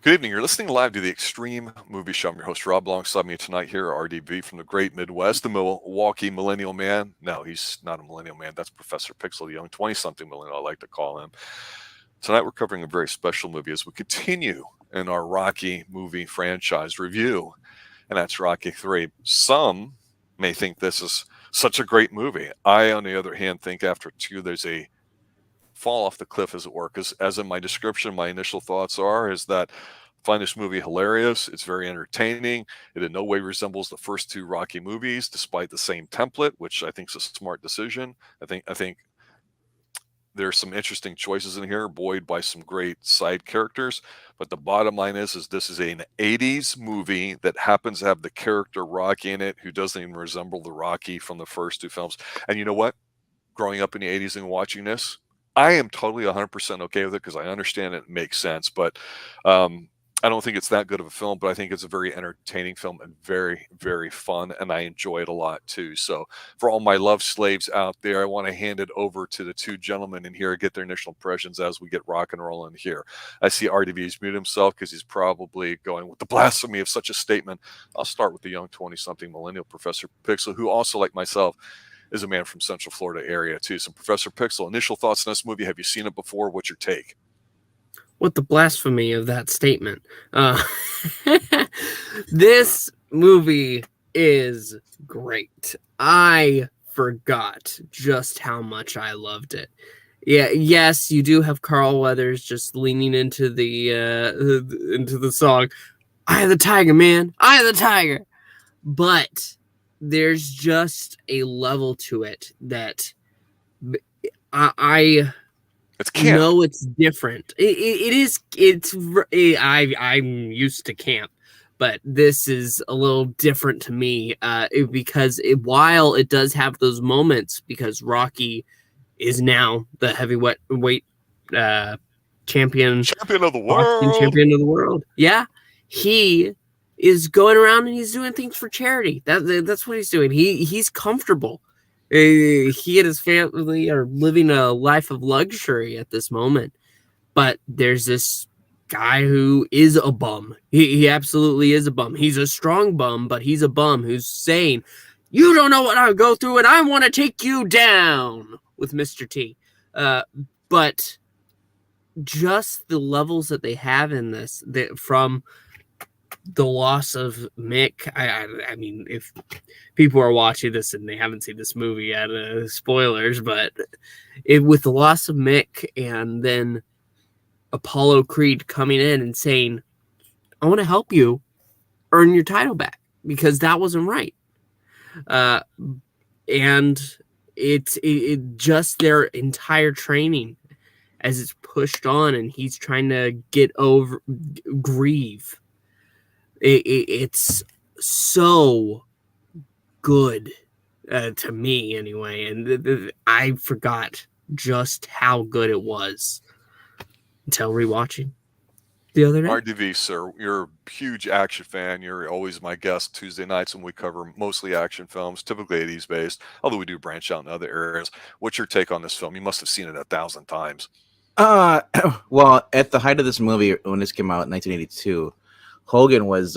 Good evening. You're listening live to the Xtreme Movie Show. I'm your host, Rob. Alongside me tonight here, RDV from the great Midwest, the Milwaukee Millennial Man. No, he's not a Millennial Man. That's Professor Pixel, the young 20-something millennial, I like to call him. Tonight, we're covering a very special movie as we continue in our Rocky movie franchise review, and that's Rocky 3. Some may think this is such a great movie. I, on the other hand, think after 2, there's a fall off the cliff, as it were, because as in my description, my initial thoughts is that I find this movie hilarious. It's very entertaining. It in no way resembles the first 2 Rocky movies, despite the same template, which I think is a smart decision. I think there's some interesting choices in here, buoyed by some great side characters. But the bottom line is this is an 80s movie that happens to have the character Rocky in it, who doesn't even resemble the Rocky from the first 2 films. And you know what? Growing up in the 80s and watching this, I am totally 100% okay with it because I understand it makes sense, but I don't think it's that good of a film, but I think it's a very entertaining film and very, very fun, and I enjoy it a lot too. So for all my love slaves out there, I want to hand it over to the 2 gentlemen in here, get their initial impressions as we get rock and rolling here. I see RDV's muted himself because he's probably going with the blasphemy of such a statement. I'll start with the young 20-something millennial Professor Pixel, who also, like myself, is a man from Central Florida area too. So Professor Pixel, initial thoughts on this movie. Have you seen it before? What's your take? What the blasphemy of that statement. This movie is great. I forgot just how much I loved it. Yeah, yes, you do have Carl Weathers just leaning into the song, "Eye of the Tiger, man, Eye of the Tiger." But there's just a level to it that I know it's different. I'm used to camp, but this is a little different to me because while it does have those moments, because Rocky is now the heavyweight champion of the world. Champion of the world. Yeah, he is going around and he's doing things for charity. That's what he's doing. He's comfortable. He and his family are living a life of luxury at this moment. But there's this guy who is a bum. He absolutely is a bum. He's a strong bum, but he's a bum who's saying, "You don't know what I go through, and I want to take you down," with Mr. T. But just the levels that they have in this, from the loss of Mick. I mean, if people are watching this and they haven't seen this movie yet, spoilers, but with the loss of Mick and then Apollo Creed coming in and saying, "I want to help you earn your title back because that wasn't right." And it's just their entire training as it's pushed on and he's trying to get over grieve. It's so good to me anyway, and I forgot just how good it was until rewatching the other day. RDV, sir, you're a huge action fan. You're always my guest Tuesday nights when we cover mostly action films, typically 80s based, although we do branch out in other areas. What's your take on this film? You must have seen it 1,000 times. Well, at the height of this movie, when this came out in 1982, Hogan was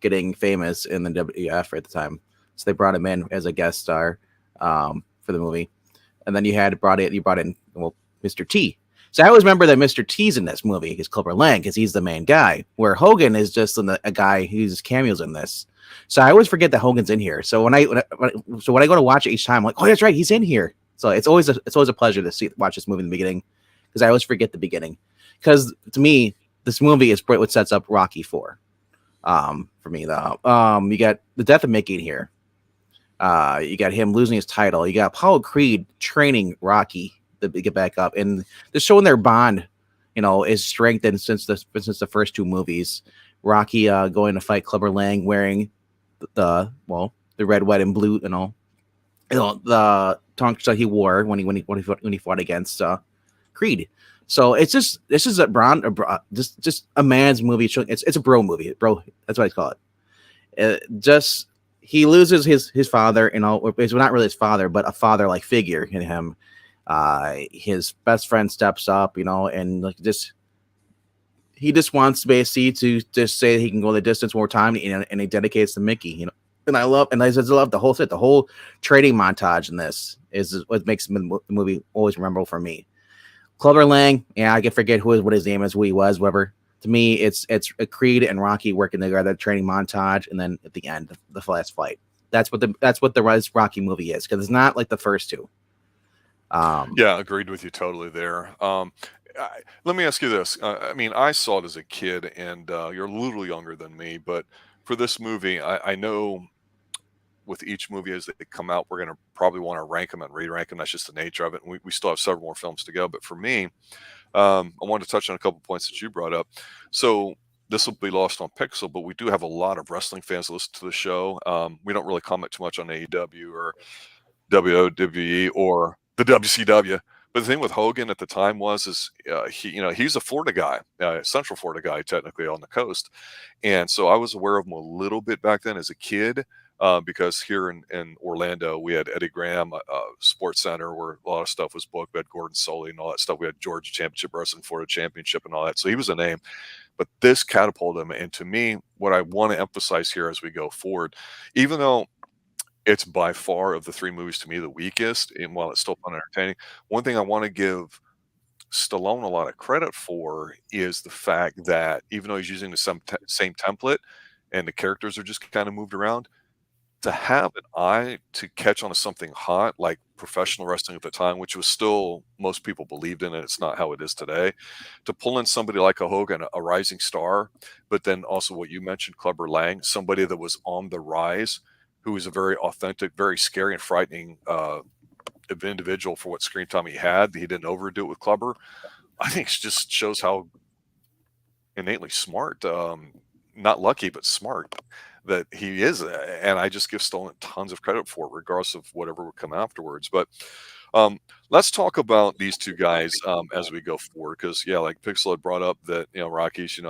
getting famous in the WWF at the time, so they brought him in as a guest star for the movie, and then you brought in Mr. T. So I always remember that Mr. T's in this movie is Clubber Lang because he's the main guy, where Hogan is just a guy who uses cameos in this. So I always forget that Hogan's in here. So when I go to watch it each time, I'm like, oh, that's right, he's in here. So it's always a pleasure to watch this movie in the beginning because I always forget the beginning. Because to me, this movie is what sets up Rocky IV. For me, though, you got the death of Mickey here. You got him losing his title. You got Apollo Creed training Rocky to get back up, and they're showing their bond, is strengthened since the first 2 movies. Rocky going to fight Clubber Lang wearing the red, white, and blue, the trunks that he wore when he fought against Creed. So it's just just a man's movie. It's a bro movie, bro. That's what I call it. He loses his father. It's not really his father, but a father-like figure in him. His best friend steps up, and just he just wants basically to just say he can go the distance more time, and he dedicates to Mickey, And I love the whole set, the whole trading montage in this is what makes the movie always memorable for me. Clubber Lang, I can forget what his name is, who he was, whatever. To me, it's Creed and Rocky working together, the training montage, and then at the end, the last fight. That's what the Rocky movie is, because it's not like the first two. Yeah, agreed with you totally there. Let me ask you this. I mean, I saw it as a kid, and you're a little younger than me, but for this movie, I know with each movie as they come out, we're going to probably want to rank them and re-rank them. That's just the nature of it. And we still have several more films to go. But for me, I wanted to touch on a couple points that you brought up. So this will be lost on Pixel, but we do have a lot of wrestling fans that listen to the show. We don't really comment too much on AEW or WWE or the WCW. But the thing with Hogan at the time he's a Florida guy, Central Florida guy, technically on the coast. And so I was aware of him a little bit back then as a kid, because here in Orlando, we had Eddie Graham Sports Center where a lot of stuff was booked. We had Gordon Soley and all that stuff. We had Georgia Championship Wrestling, Florida Championship and all that. So he was a name. But this catapulted him. And to me, what I want to emphasize here as we go forward, even though it's by far of the three movies to me the weakest, and while it's still fun and entertaining, one thing I want to give Stallone a lot of credit for is the fact that even though he's using the same template and the characters are just kind of moved around, to have an eye to catch on to something hot like professional wrestling at the time, which was still most people believed in it. It's not how it is today. To pull in somebody like a Hogan, a rising star, but then also what you mentioned, Clubber Lang, somebody that was on the rise, who was a very authentic, very scary and frightening individual for what screen time he had. He didn't overdo it with Clubber. I think it just shows how innately smart, not lucky, but smart that he is. And I just give Stallone tons of credit for it, regardless of whatever would come afterwards. But let's talk about these two guys as we go forward. Because, like Pixel had brought up that, Rocky's,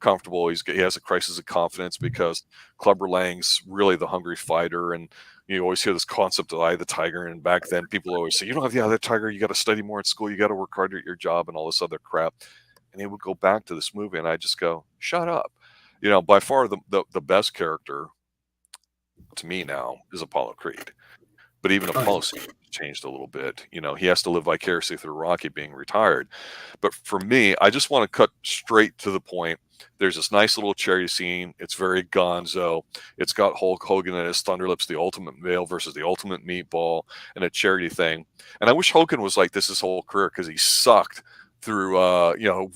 comfortable. He has a crisis of confidence because Clubber Lang's really the hungry fighter, and you always hear this concept of Eye of the Tiger. And back then, people always say, "You don't have the Eye of the Tiger. You got to study more in school. You got to work harder at your job," and all this other crap. And he would go back to this movie, and I just go, "Shut up!" By far the best character to me now is Apollo Creed. But even Apollo changed a little bit. He has to live vicariously through Rocky being retired. But for me, I just want to cut straight to the point. There's this nice little charity scene. It's very gonzo. It's got Hulk Hogan and his Thunderlips, the ultimate male versus the ultimate meatball, and a charity thing. And I wish Hogan was like this his whole career, because he sucked through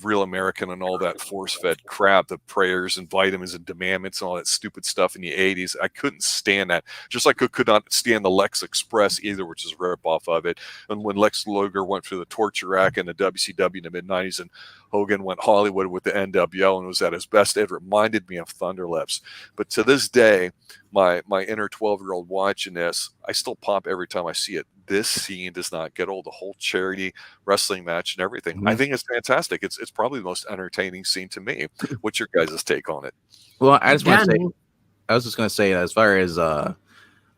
Real American and all that force-fed crap, the prayers and vitamins and demandments and all that stupid stuff in the 80s. I couldn't stand that. Just like I could not stand the Lex Express either, which is a rip-off of it. And when Lex Luger went through the torture act in the WCW in the mid-90s, and Hogan went Hollywood with the NWO and was at his best, it reminded me of Thunderlips. But to this day, my inner 12-year-old watching this, I still pop every time I see it. This scene does not get old. The whole charity wrestling match and everything. Mm-hmm. I think it's fantastic. It's probably the most entertaining scene to me. What's your guys' take on it? Well, I was just going to say, as far as the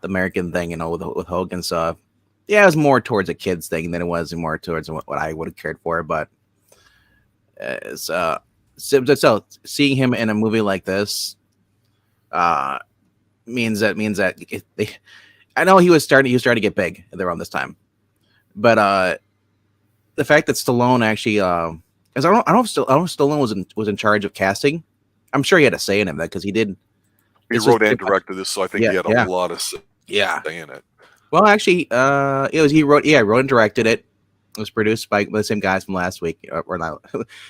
American thing, with Hogan stuff, it was more towards a kid's thing than it was more towards what I would have cared for. But so seeing him in a movie like this means that I know he was starting to get big around this time, but the fact that Stallone actually, I don't know if Stallone was in charge of casting. I'm sure he had a say in it because he did. He wrote and directed this, so I think he had a lot of say in it. Well, actually, he wrote and directed it. It was produced by the same guys from last week, or not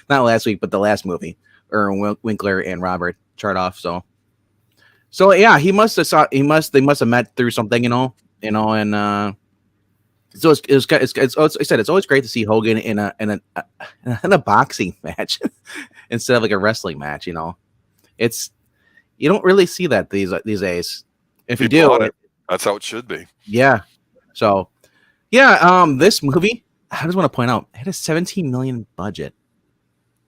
last week, but the last movie, Erwin Winkler and Robert Chartoff. So yeah, they must have met through something, and so it's always great to see Hogan in a boxing match instead of like a wrestling match. It's, you don't really see that these days. If you do, that's how it should be. Yeah. So yeah, this movie, I just want to point out, it had a $17 million budget.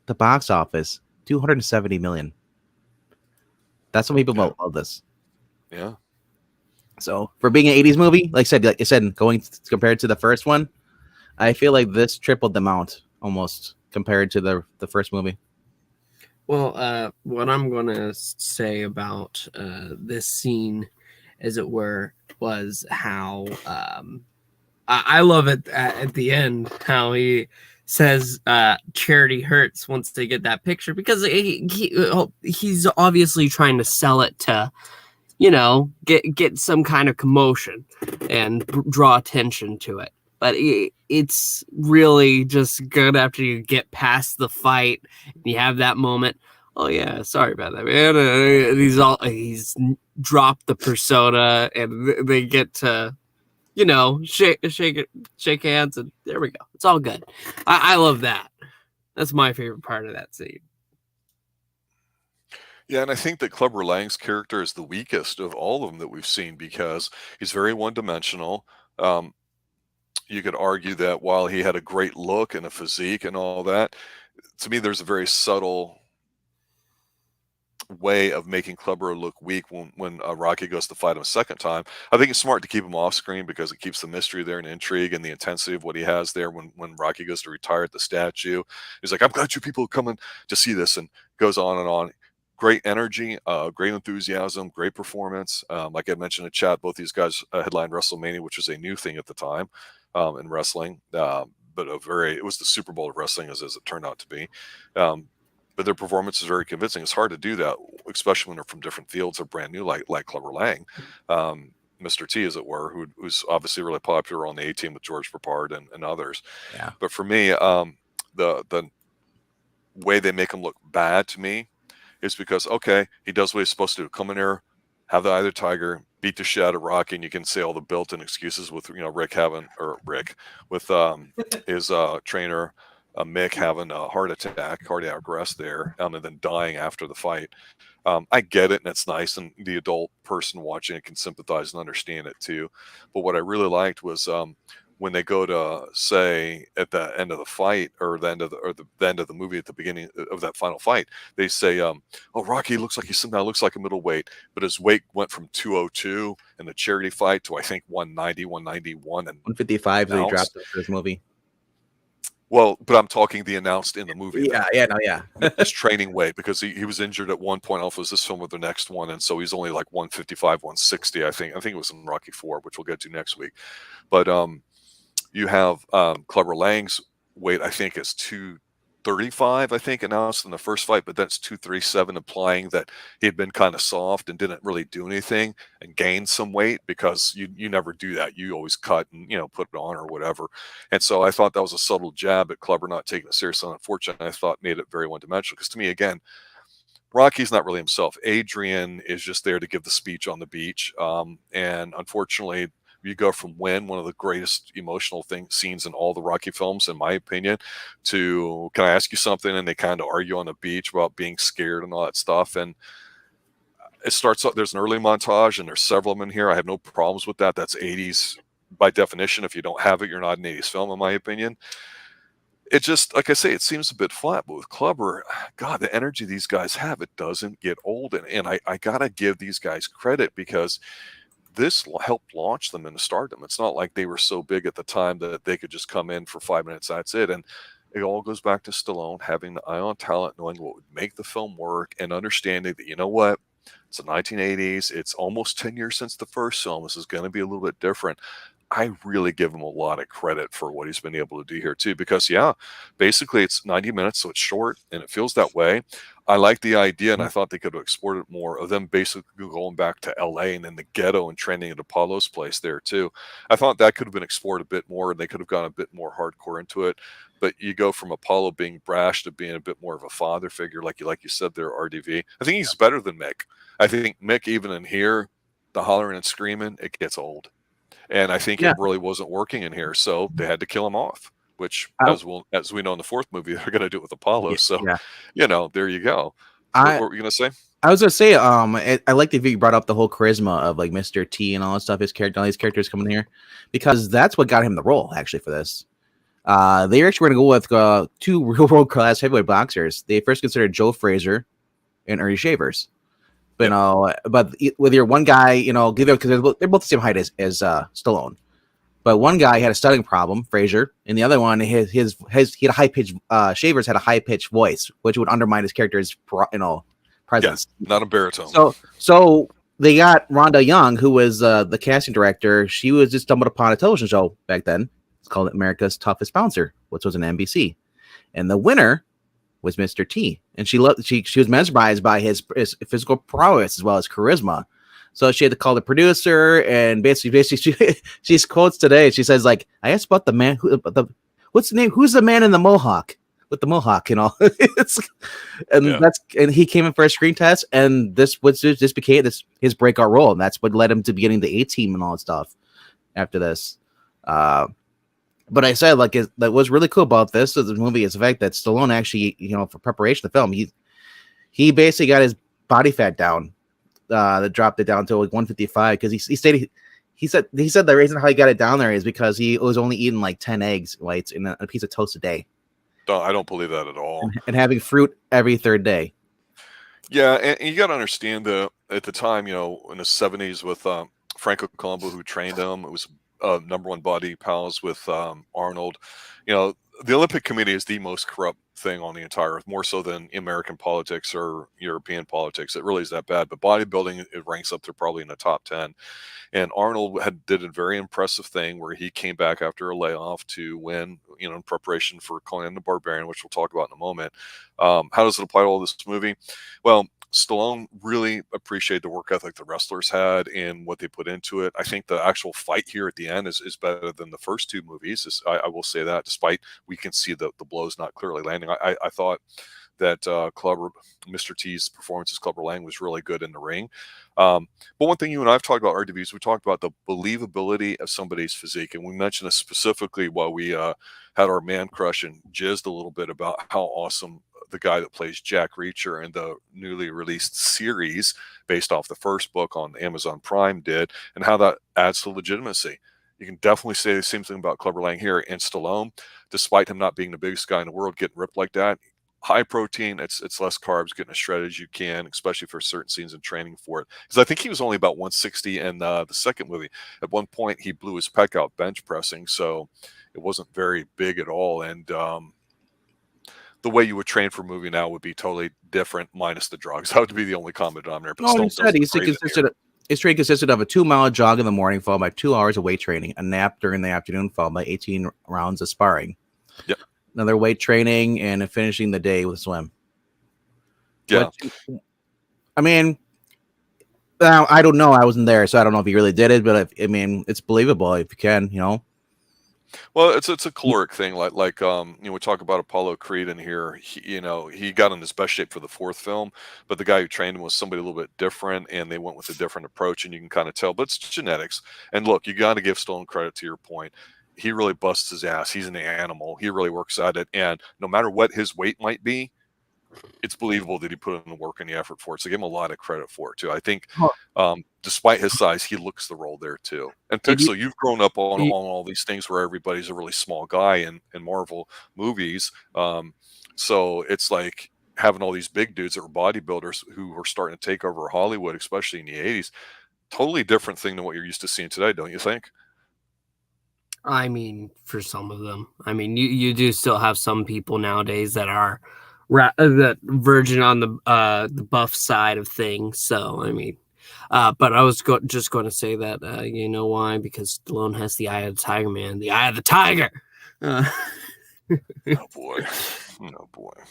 The box office, $270 million. That's what people love this. Yeah. So for being an 80s movie, like I said, going compared to the first one, I feel like this tripled the amount almost compared to the first movie. Well, what I'm going to say about this scene, as it were, was how I love it at the end, how he says charity hurts once they get that picture, because he's obviously trying to sell it to, get some kind of commotion and draw attention to it. But it's really just good after you get past the fight and you have that moment. Oh yeah, sorry about that, man. He's dropped the persona, and they get to, shake hands, and there we go. It's all good. I love that. That's my favorite part of that scene. Yeah, and I think that Clubber Lang's character is the weakest of all of them that we've seen because he's very one-dimensional. You could argue that while he had a great look and a physique and all that, to me, there's a very subtle way of making Clubber look weak when Rocky goes to fight him a second time. I think it's smart to keep him off screen because it keeps the mystery there and intrigue and the intensity of what he has there when Rocky goes to retire at the statue. He's like, I'm glad you people are coming to see this, and goes on and on. Great energy, great enthusiasm, great performance. Like I mentioned in chat, both these guys headlined WrestleMania, which was a new thing at the time in wrestling, but it was the Super Bowl of wrestling as it turned out to be. But their performance is very convincing. It's hard to do that, especially when they're from different fields or brand new, like Clubber Lang, Mr. T, as it were, who's obviously really popular on the A-Team with George Papard and others. Yeah. But for me, the way they make him look bad to me is because, okay, he does what he's supposed to do. Come in here, have the Eye Tiger, beat the shit out of Rocky, and you can say all the built-in excuses with, Rick with his trainer, Mick having a cardiac arrest there, and then dying after the fight. I get it, and it's nice, and the adult person watching it can sympathize and understand it too. But what I really liked was when they go to say at the end of the fight, or the end of the movie at the beginning of that final fight, they say, "Oh, Rocky he somehow looks like a middleweight, but his weight went from 202 in the charity fight to I think 190, 191, and 155 that he dropped for this movie." Well, but I'm talking the announced in the movie. Yeah. His training weight, because he was injured at one point off was this film or the next one, and so he's only like 155, 160, I think. I think it was in Rocky 4, which we'll get to next week. But you have Clubber Lang's weight, I think, is 235, I think, announced in the first fight, but that's 237, implying that he had been kind of soft and didn't really do anything and gained some weight, because you never do that. You always cut and, put it on or whatever. And so I thought that was a subtle jab at Clubber not taking it seriously. And unfortunately, I thought made it very one-dimensional, because to me, again, Rocky's not really himself. Adrian is just there to give the speech on the beach. And unfortunately, you go from one of the greatest emotional scenes in all the Rocky films, in my opinion, to can I ask you something? And they kind of argue on the beach about being scared and all that stuff. And it starts up. There's an early montage, and there's several of them in here. I have no problems with that. That's 80s by definition. If you don't have it, you're not an 80s film, in my opinion. It just, like I say, it seems a bit flat. But with Clubber, God, the energy these guys have, it doesn't get old. And I gotta give these guys credit, because this helped launch them into stardom. It's not like they were so big at the time that they could just come in for 5 minutes, that's it. And it all goes back to Stallone having the eye on talent, knowing what would make the film work, and understanding that, you know what, it's the 1980s. It's almost 10 years since the first film. This is going to be a little bit different. I really give him a lot of credit for what he's been able to do here too, because basically it's 90 minutes, so it's short and it feels that way. I like the idea, and I thought they could have exported more of them basically going back to LA and then the ghetto and training at Apollo's place there too. I thought that could have been explored a bit more, and they could have gone a bit more hardcore into it. But you go from Apollo being brash to being a bit more of a father figure, like you said there, RDV. I think he's better than Mick. I think Mick, even in here, the hollering and screaming, it gets old. And I think it really wasn't working in here, so they had to kill him off, which, as we know in the fourth movie, they're going to do it with Apollo. There you go. What were you going to say? I was going to say, I like that you brought up the whole charisma of like Mr. T and all that stuff, all these characters coming here, because that's what got him the role, actually, for this. They actually were going to go with two real world-class heavyweight boxers. They first considered Joe Frazier and Ernie Shavers. But with your one guy, because they're both the same height as Stallone. But one guy had a stuttering problem, Fraser, and the other one, he had a high pitched. Shavers had a high pitched voice, which would undermine his character's presence. Yeah, not a baritone. So they got Rhonda Young, who was the casting director. She was just stumbled upon a television show back then. It's called America's Toughest Bouncer, which was an NBC, and the winner was Mr. T. And she was mesmerized by his physical prowess as well as charisma. So she had to call the producer, and basically she quotes today. She says, like, I asked about the man what's the name? Who's the man in the mohawk with the mohawk and all? And he came in for a screen test, and this became his breakout role, and that's what led him to be getting the A-Team and all that stuff after this. But I said, like, that was really cool about this movie is the fact that Stallone actually, for preparation of the film, he basically got his body fat down. That dropped it down to like 155 because he said the reason how he got it down there is because he was only eating like 10 eggs whites and a piece of toast a day. I don't believe that at all. And having fruit every third day. Yeah, and you got to understand that at the time, in the 70s with Franco Colombo, who trained him, it was #1 body pals with Arnold. The Olympic Committee is the most corrupt thing on the entire earth, more so than American politics or European politics. It really is that bad. But bodybuilding, it ranks up there probably in the top 10. And Arnold did a very impressive thing where he came back after a layoff to win, in preparation for Conan the Barbarian, which we'll talk about in a moment. How does it apply to all this movie? Well, Stallone really appreciated the work ethic the wrestlers had and what they put into it. I think the actual fight here at the end is better than the first two movies. I will say that, despite we can see the blows not clearly landing. I thought that Mr. T's performance as Clubber Lang was really good in the ring. But one thing you and I have talked about, RDVs, we talked about the believability of somebody's physique. And we mentioned this specifically while we had our man crush and jizzed a little bit about how awesome the guy that plays Jack Reacher in the newly released series based off the first book on Amazon Prime did, and how that adds to legitimacy. You can definitely say the same thing about Clubber Lang here. And Stallone, despite him not being the biggest guy in the world, getting ripped like that, high protein, it's less carbs, getting as shredded as you can, especially for certain scenes and training for it. Because I think he was only about 160 in the second movie. At one point, he blew his pec out bench pressing, so it wasn't very big at all. And the way you would train for a movie now would be totally different, minus the drugs. That would be the only common denominator. But his training consisted of a 2-mile jog in the morning, followed by 2 hours of weight training, a nap during the afternoon, followed by 18 rounds of sparring. Yep. Another weight training, and finishing the day with a swim. Yeah. I mean, I don't know. I wasn't there, so I don't know if he really did it, but it's believable if you can, Well, it's a caloric thing, like we talk about Apollo Creed in here. He got in his best shape for the fourth film, but the guy who trained him was somebody a little bit different, and they went with a different approach, and you can kind of tell. But it's genetics. And look, you got to give Stallone credit to your point. He really busts his ass. He's an animal. He really works at it, and no matter what his weight might be, it's believable that he put in the work and the effort for it. So give him a lot of credit for it too. I think, despite his size, he looks the role there too. And Pixel, you've grown up on all these things where everybody's a really small guy in Marvel movies. So it's like having all these big dudes that were bodybuilders who were starting to take over Hollywood, especially in the 80s. Totally different thing than what you're used to seeing today, don't you think? I mean, for some of them, you do still have some people nowadays that are that virgin on the buff side of things. So but I was just going to say that you know why? Because Stallone has the eye of the tiger, man. The eye of the tiger. Oh boy. What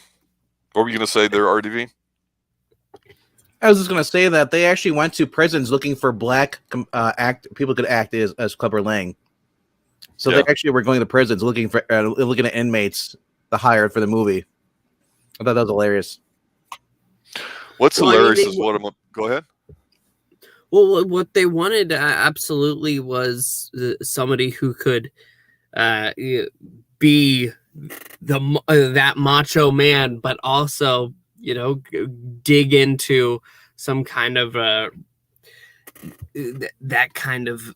were you going to say there, RDV? I was just going to say that they actually went to prisons looking for black people could act as Clubber Lang. So they actually were going to prisons looking at inmates to hire for the movie. I thought that was hilarious. What's hilarious is what I'm. Go ahead. Well, what they wanted absolutely was somebody who could be that macho man, but also dig into some kind of that kind of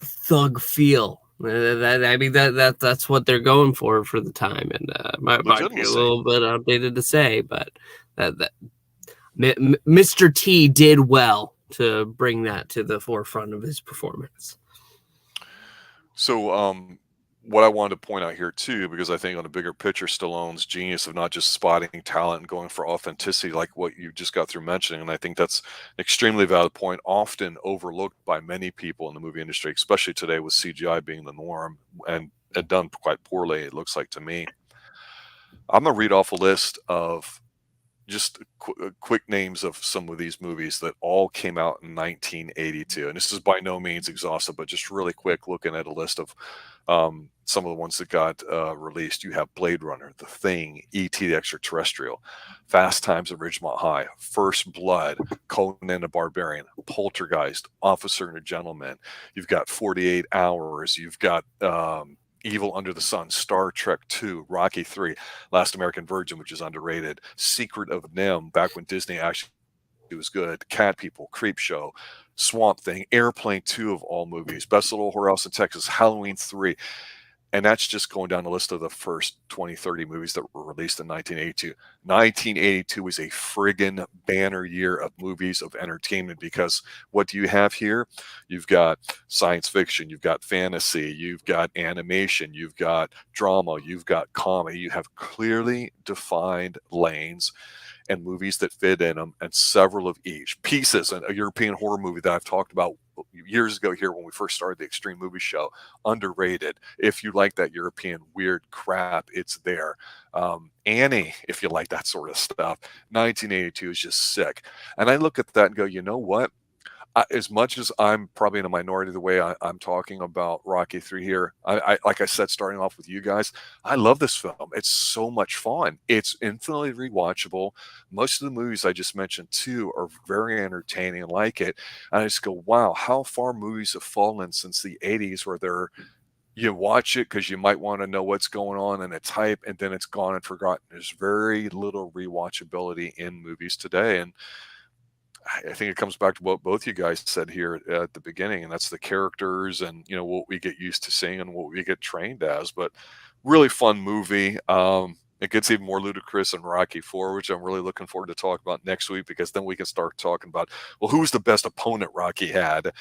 thug feel. That's what they're going for the time, and might be a little bit outdated to say, but that Mr. T did well to bring that to the forefront of his performance. So, what I wanted to point out here too, because I think on a bigger picture, Stallone's genius of not just spotting talent and going for authenticity, like what you just got through mentioning, and I think that's an extremely valid point, often overlooked by many people in the movie industry, especially today with CGI being the norm and done quite poorly. It looks like to me. I'm gonna read off a list of just quick names of some of these movies that all came out in 1982. And this is by no means exhaustive, but just really quick looking at a list of some of the ones that got released. You have Blade Runner, The Thing, E.T. the Extraterrestrial, Fast Times at Ridgemont High, First Blood, Conan the Barbarian, Poltergeist, Officer and a Gentleman. You've got 48 Hours. You've got Evil Under the Sun, Star Trek II, Rocky III, Last American Virgin, which is underrated, Secret of NIMH, back when Disney actually was good, Cat People, Creep Show, Swamp Thing, Airplane 2 of all movies, Best Little Whorehouse in Texas, Halloween 3. And that's just going down the list of the first 20, 30 movies that were released in 1982. 1982 was a friggin' banner year of movies, of entertainment, because what do you have here? You've got science fiction, you've got fantasy, you've got animation, you've got drama, you've got comedy. You have clearly defined lanes and movies that fit in them, and several of each. Pieces, a European horror movie that I've talked about years ago here when we first started the Xtreme Movie Show, underrated. If you like that European weird crap, it's there. Annie, if you like that sort of stuff. 1982 is just sick. And I look at that and go, you know what? As much as I'm probably in a minority the way I'm talking about Rocky 3 here, I like I said, starting off with you guys, I love this film. It's so much fun. It's infinitely rewatchable. Most of the movies I just mentioned too are very entertaining and like it. And I just go, wow, how far movies have fallen since the 80s, where you watch it because you might want to know what's going on and it's hype, and then it's gone and forgotten. There's very little rewatchability in movies today. And I think it comes back to what both you guys said here at the beginning, and that's the characters and, you know, what we get used to seeing and what we get trained as. But really fun movie. It gets even more ludicrous in Rocky 4, which I'm really looking forward to talk about next week, because then we can start talking about, well, who's the best opponent Rocky had?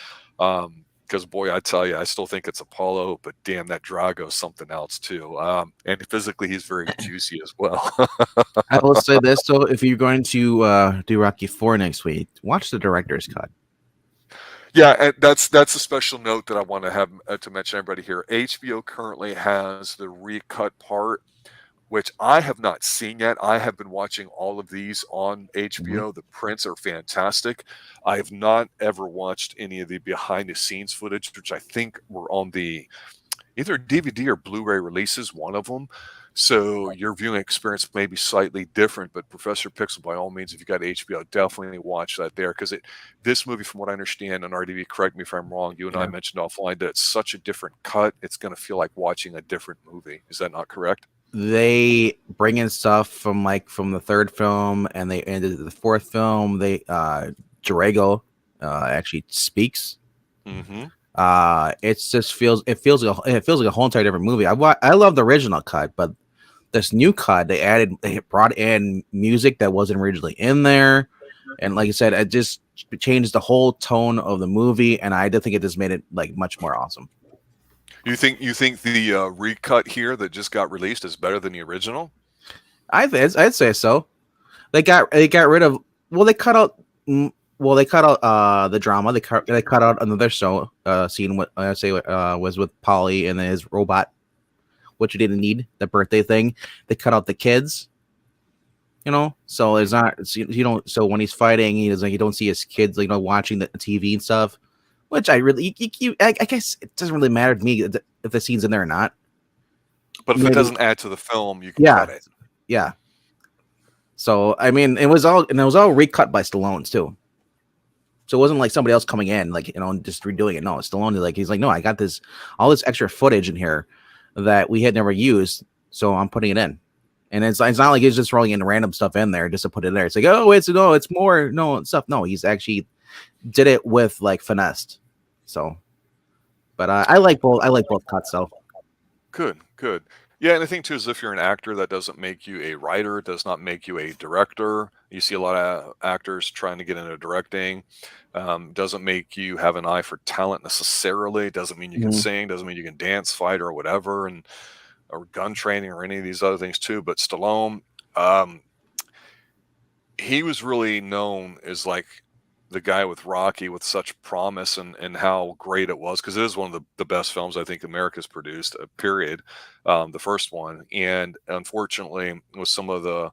Because, boy, I tell you, I still think it's Apollo, but damn, that Drago's something else too. And physically, he's very juicy as well. I will say this, though, if you're going to do Rocky 4 next week, watch the director's cut. Yeah, and that's a special note that I want to have to mention everybody here. HBO currently has the recut part, which I have not seen yet. I have been watching all of these on HBO. The prints are fantastic. I have not ever watched any of the behind the scenes footage, which I think were on the either DVD or Blu-ray releases, one of them. So your viewing experience may be slightly different, but Professor Pixel, by all means, if you got HBO, definitely watch that there, because this movie, from what I understand, and RDV, correct me if I'm wrong, you and I mentioned offline that it's such a different cut, it's going to feel like watching a different movie. Is that not correct? They bring in stuff from the third film, and they ended the fourth film. They Drago actually speaks. It just feels like a whole entire different movie. I love the original cut, but this new cut they brought in music that wasn't originally in there, and like I said, it just changed the whole tone of the movie, and I did think it just made it like much more awesome. You think the recut here that just got released is better than the original? I'd say so. They got rid of they cut out the drama. They cut out another scene. What I say was with Polly and his robot, which you didn't need, the birthday thing. They cut out the kids. You know, so it's not So when he's fighting, you don't see his kids watching the TV and stuff. Which I guess it doesn't really matter to me if the scene's in there or not. But if it doesn't add to the film, you can cut it. Yeah. So I mean, it was all recut by Stallone too. So it wasn't like somebody else coming in, just redoing it. No, Stallone, he's like, no, I got all this extra footage in here that we had never used, so I'm putting it in. And it's not like he's just rolling in random stuff in there just to put it there. It's like, oh, it's more stuff. No, he's actually did it with finesse. So, but I like both cuts though. Good. Yeah, and I think too is if you're an actor, that doesn't make you a writer, does not make you a director. You see a lot of actors trying to get into directing. Doesn't make you have an eye for talent necessarily. Doesn't mean you can Mhm. sing. Doesn't mean you can dance, fight, or whatever, and or gun training or any of these other things too. But Stallone, um, he was really known as like the guy with Rocky with such promise and how great it was because it is one of the best films I think America's produced, period. The first one. And unfortunately, with some of the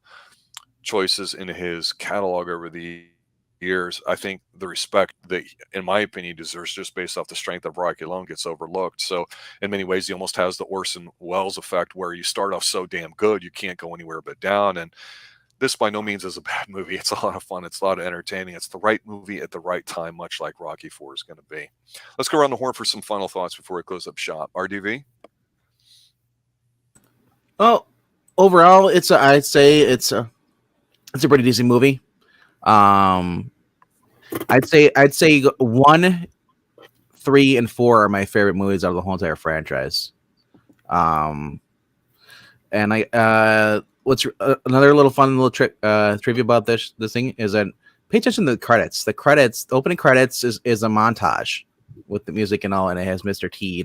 choices in his catalog over the years, I think the respect that, in my opinion, he deserves just based off the strength of Rocky alone gets overlooked. So, in many ways, he almost has the Orson Welles effect where you start off so damn good, you can't go anywhere but down. And this by no means is a bad movie. It's a lot of fun. It's a lot of entertaining. It's the right movie at the right time, much like Rocky 4 is going to be. Let's go around the horn for some final thoughts before we close up shop. RDV? Well, overall, I'd say it's a pretty decent movie. I'd say 1, 3, and 4 are my favorite movies out of the whole entire franchise. And what's another little fun little trick trivia about this thing is that pay attention to the credits. The opening credits is a montage with the music and all, and it has Mr. T,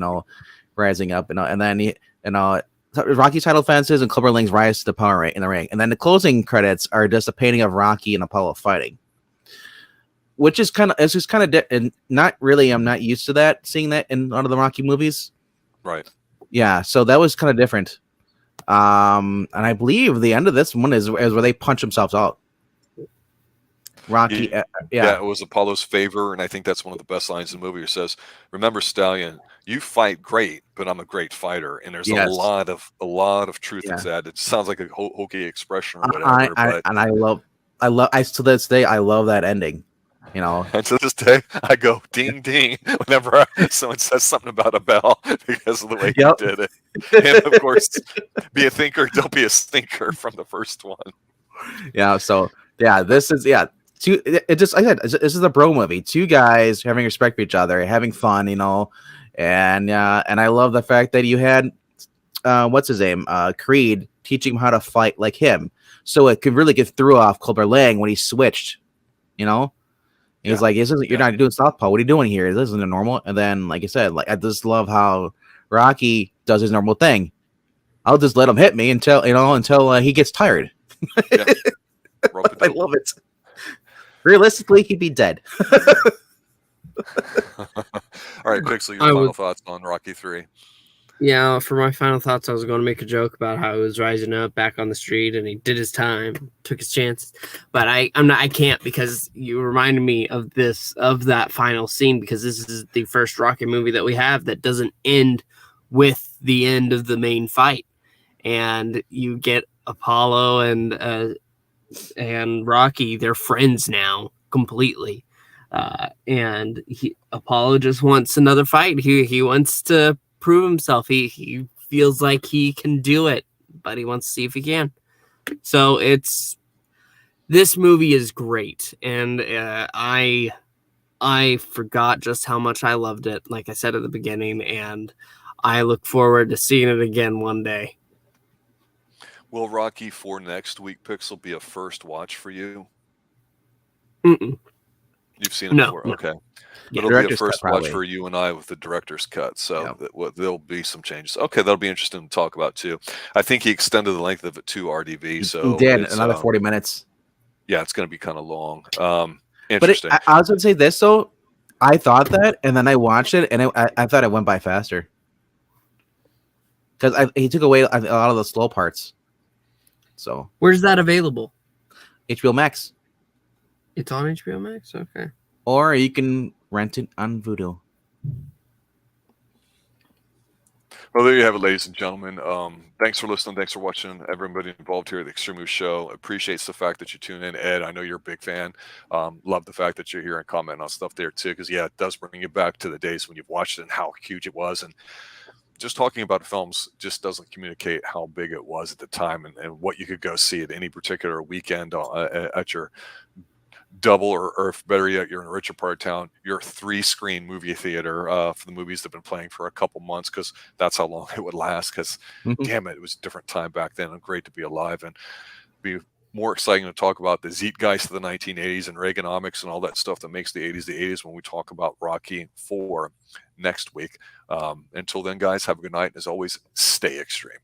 rising up and then Rocky's title defenses and Clubber Lang's rise to the power in the ring, and then the closing credits are just a painting of Rocky and Apollo fighting, which is kind of and not really. I'm not used to that, seeing that in a lot of the Rocky movies. Right. Yeah, so that was kind of different. And I believe the end of this one is where they punch themselves out. Rocky, yeah, it was Apollo's favor, and I think that's one of the best lines in the movie. It says, "Remember, Stallion, you fight great, but I'm a great fighter." And there's a lot of truth to that. It sounds like a hokey expression or whatever. I to this day I love that ending. And to this day, I go ding ding whenever someone says something about a bell because of the way he did it. And of course, be a thinker, don't be a stinker from the first one. Yeah. So this is this is a bro movie. Two guys having respect for each other, having fun, and I love the fact that you had what's his name, Creed, teaching him how to fight like him, so it could really get through off Clubber Lang when he switched. He's like, you're not doing southpaw. What are you doing here? This isn't normal. And then, like I said, I just love how Rocky does his normal thing. I'll just let him hit me until he gets tired. Yeah. I love it. Realistically, he'd be dead. All right, Pixel, your final thoughts on Rocky 3. Yeah, for my final thoughts, I was going to make a joke about how he was rising up back on the street and he did his time, took his chances. But I can't, because you reminded me of that final scene, because this is the first Rocky movie that we have that doesn't end with the end of the main fight. And you get Apollo and Rocky, they're friends now completely. And Apollo just wants another fight. He wants to prove himself. He feels like he can do it, but he wants to see if he can. So this movie is great, and I forgot just how much I loved it, like I said at the beginning, and I look forward to seeing it again one day. Will Rocky 4 next week, Pixel, be a first watch for you? Mm-mm. You've seen it before? Okay. Yeah, it'll be a first watch for you and I with the director's cut. So there'll be some changes. Okay, that'll be interesting to talk about too. I think he extended the length of it to RDV. So he did another 40 minutes. Yeah, it's going to be kind of long. Interesting. But I was going to say this though. I thought that, and then I watched it, and I thought it went by faster because he took away a lot of the slow parts. So where's that available? HBO Max. It's on HBO Max? Okay. Or you can rent it on Vudu. Well, there you have it, ladies and gentlemen. Thanks for listening. Thanks for watching. Everybody involved here at the Xtreme Show appreciates the fact that you tune in. Ed, I know you're a big fan. Love the fact that you're here and commenting on stuff there too, because it does bring you back to the days when you've watched it and how huge it was. And just talking about films just doesn't communicate how big it was at the time and what you could go see at any particular weekend at your double, or if better yet, you're in a richer part of town, your 3-screen movie theater for the movies that have been playing for a couple months, because that's how long it would last. Because damn it was a different time back then, and great to be alive, and be more exciting to talk about the Zeitgeist of the 1980s and Reaganomics and all that stuff that makes the 80s the 80s when we talk about Rocky 4 next week. Until then, guys, have a good night. As always, stay extreme.